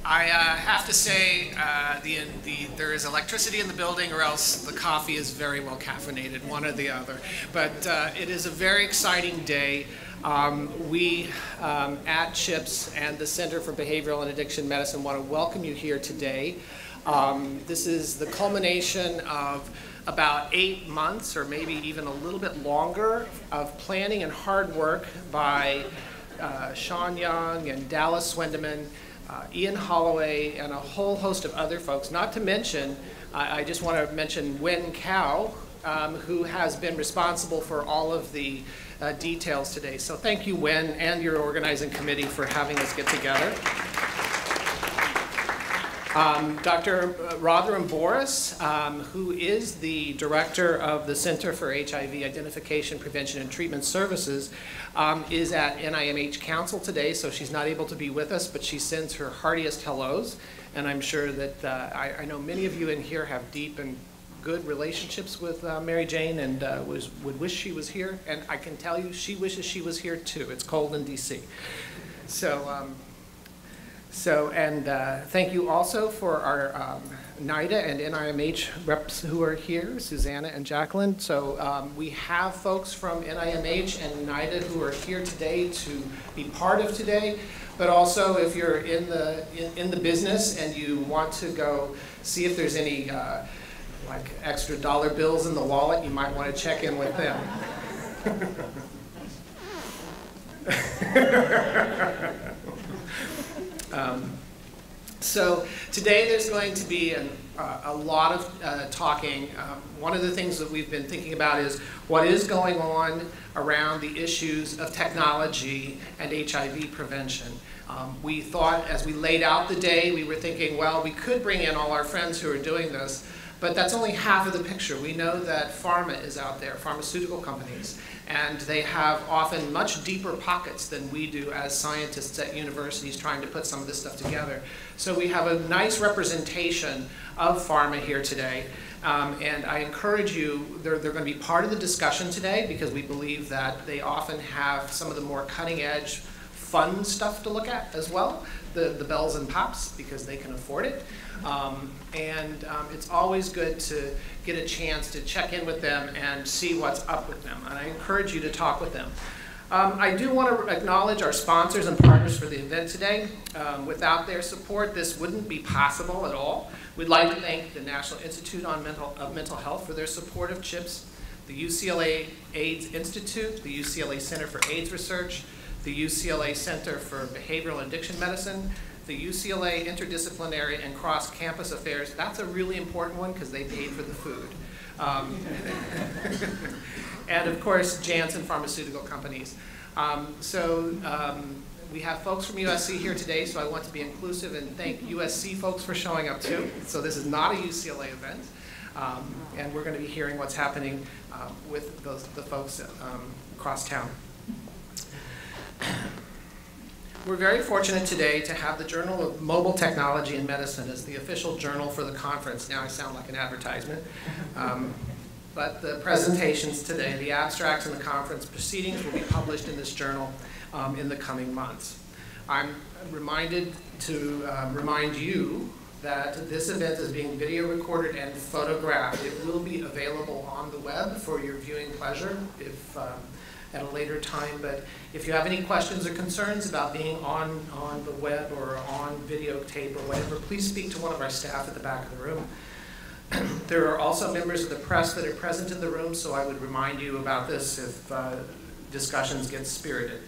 I have to say there is electricity in the building, or else the coffee is very well caffeinated, one or the other. But it is a very exciting day. We at CHIPTS and the Center for Behavioral and Addiction Medicine want to welcome you here today. This is the culmination of about 8 months, or maybe even a little bit longer, of planning and hard work by Sean Young and Dallas Swendeman, Ian Holloway, and a whole host of other folks. Not to mention, I just want to mention Wen Cao, who has been responsible for all of the details today. So thank you, Wen, and your organizing committee for having us get together. Dr. Rotherham Boris, who is the director of the Center for HIV Identification, Prevention, and Treatment Services, is at NIMH Council today, so she's not able to be with us, but she sends her heartiest hellos. And I'm sure that I know many of you in here have deep and good relationships with Mary Jane, and would wish she was here. And I can tell you, she wishes she was here too. It's cold in DC. Thank you also for our NIDA and NIMH reps who are here, Susanna and Jacqueline. So we have folks from NIMH and NIDA who are here today to be part of today. But also, if you're in the business and you want to go see if there's any like extra dollar bills in the wallet, you might want to check in with them. So today there's going to be a lot of talking. One of the things that we've been thinking about is what is going on around the issues of technology and HIV prevention. We thought, as we laid out the day, we were thinking, well, we could bring in all our friends who are doing this, but that's only half of the picture. We know that pharma is out there, pharmaceutical companies, and they have often much deeper pockets than we do as scientists at universities trying to put some of this stuff together. So we have a nice representation of pharma here today. And I encourage you, they're going to be part of the discussion today because we believe that they often have some of the more cutting edge, fun stuff to look at as well, the bells and pops, because they can afford it. It's always good to get a chance to check in with them and see what's up with them. And I encourage you to talk with them. I do want to acknowledge our sponsors and partners for the event today. Without their support, this wouldn't be possible at all. We'd like to thank the National Institute of Mental Health for their support of CHIPTS, the UCLA AIDS Institute, the UCLA Center for AIDS Research, the UCLA Center for Behavioral and Addiction Medicine, the UCLA Interdisciplinary and Cross-Campus Affairs. That's a really important one because they paid for the food. And of course, Janssen Pharmaceutical Companies. We have folks from USC here today, so I want to be inclusive and thank USC folks for showing up too. So this is not a UCLA event. And we're going to be hearing what's happening with the folks across town. We're very fortunate today to have the Journal of Mobile Technology and Medicine as the official journal for the conference. Now I sound like an advertisement. But the presentations today, the abstracts and the conference proceedings will be published in this journal in the coming months. I'm reminded to remind you that this event is being video recorded and photographed. It will be available on the web for your viewing pleasure if at a later time, but if you have any questions or concerns about being on the web or on videotape or whatever, please speak to one of our staff at the back of the room. There are also members of the press that are present in the room, so I would remind you about this if discussions get spirited.